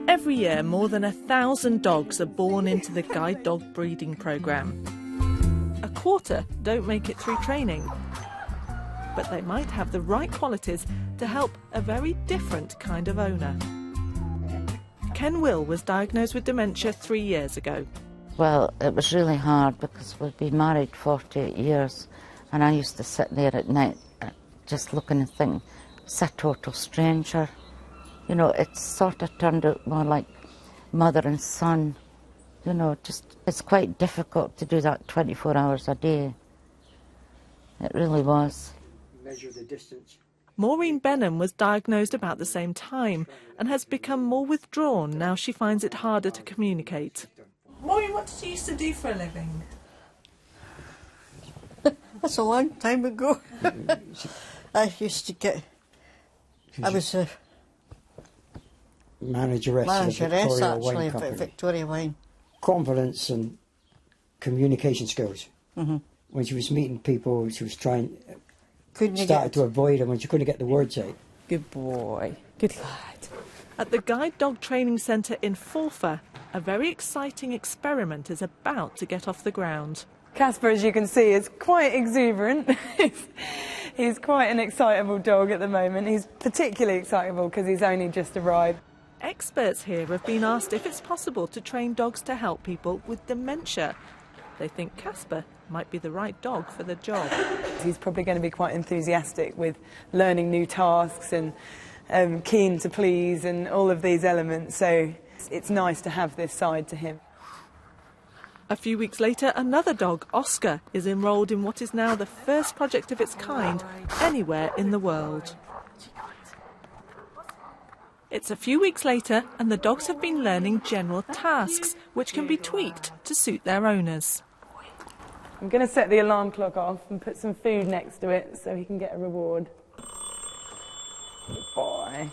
Every year, more than 1,000 dogs are born into the guide dog breeding programme. A quarter don't make it through training, but they might have the right qualities to help a very different kind of owner. Ken Will was diagnosed with dementia 3 years ago. Well, it was really hard because we'd been married 48 years and I used to sit there at night just looking and thinking, it's a total stranger. You know, it's sort of turned out more like mother and son. You know, just it's quite difficult to do that 24 hours a day. It really was. Measure the distance. Maureen Benham was diagnosed about the same time and has become more withdrawn now she finds it harder to communicate. Maureen, what did you used to do for a living? That's a long time ago. I used to get... I was a manageress actually of Victoria Wine. Confidence and communication skills. When she was meeting people, she was started to avoid them when she couldn't get the words out. Good boy, good lad. At the Guide Dog Training Centre in Forfar, a very exciting experiment is about to get off the ground. Casper, as you can see, is quite exuberant. He's quite an excitable dog at the moment. He's particularly excitable because he's only just arrived. Experts here have been asked if it's possible to train dogs to help people with dementia. They think Casper might be the right dog for the job. He's probably going to be quite enthusiastic with learning new tasks and keen to please and all of these elements, so it's nice to have this side to him. A few weeks later, another dog, Oscar, is enrolled in what is now the first project of its kind anywhere in the world. It's a few weeks later and the dogs have been learning general tasks which can be tweaked to suit their owners. I'm going to set the alarm clock off and put some food next to it so he can get a reward. Good boy.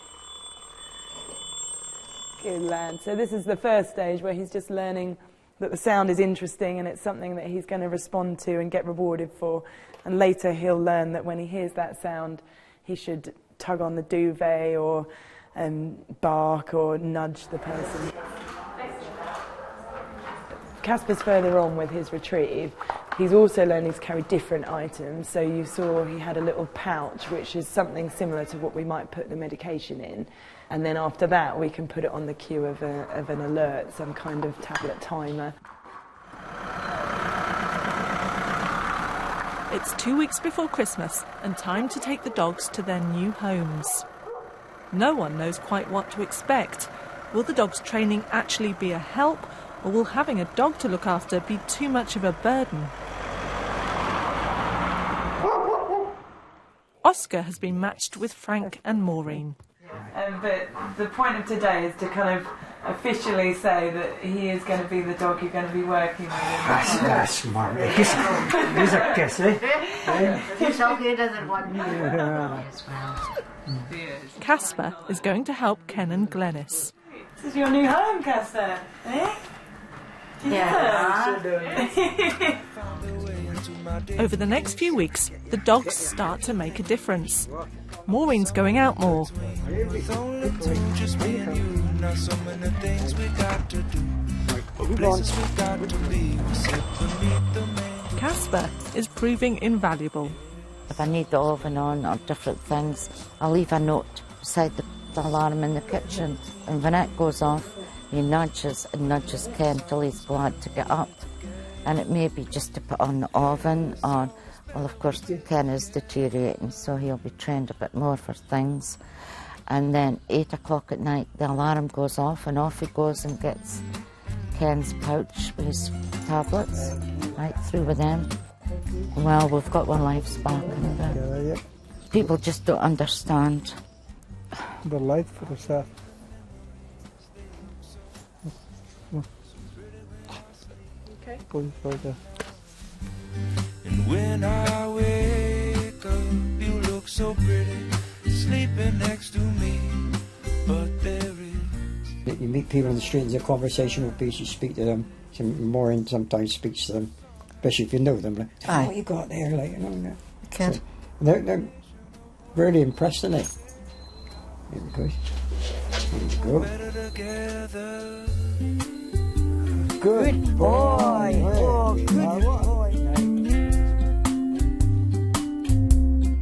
Good lad. So this is the first stage where he's just learning that the sound is interesting and it's something that he's going to respond to and get rewarded for. And later he'll learn that when he hears that sound, he should tug on the duvet or bark or nudge the person. Casper's further on with his retrieve. He's also learning to carry different items. So you saw he had a little pouch, which is something similar to what we might put the medication in. And then after that, we can put it on the queue of an alert, some kind of tablet timer. It's 2 weeks before Christmas and time to take the dogs to their new homes. No one knows quite what to expect. Will the dog's training actually be a help, or will having a dog to look after be too much of a burden? Oscar has been matched with Frank and Maureen. But the point of today is to kind of officially say that he is going to be the dog you're going to be working with. That's smart. He's a kiss, eh? He's okay, doesn't want me as well. Casper is going to help Ken and Glenys. This is your new home, Casper, eh? Yeah. Over the next few weeks, the dogs start to make a difference. Maureen's going out more. Casper is proving invaluable. If I need the oven on or different things, I'll leave a note beside the alarm in the kitchen, and when it goes off, he nudges and nudges Ken till he's glad to get up. And it may be just to put on the oven, or, well, of course, Ken is deteriorating, so he'll be trained a bit more for things. And then 8 o'clock at night, the alarm goes off, and off he goes and gets Ken's pouch with his tablets, right through with them. Well, we've got our lives back, and people just don't understand. The life for the staff. Okay. Going further. And when I wake up, you look so pretty, sleeping next to me, but there is... You meet people on the street and there's a conversation with people, you speak to them. Maureen sometimes speaks to them, especially if you know them. Like, what you got there? Like, you know, Kid. So, really impressed, isn't he? Here we go. Here we go. Good boy. Oh, good boy.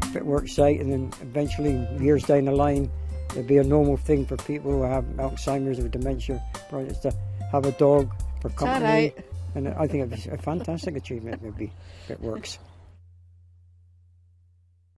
If it works out, and then eventually, years down the line, it'll be a normal thing for people who have Alzheimer's or dementia projects to have a dog for company. All right. And I think it'd be a fantastic achievement, maybe, if it works.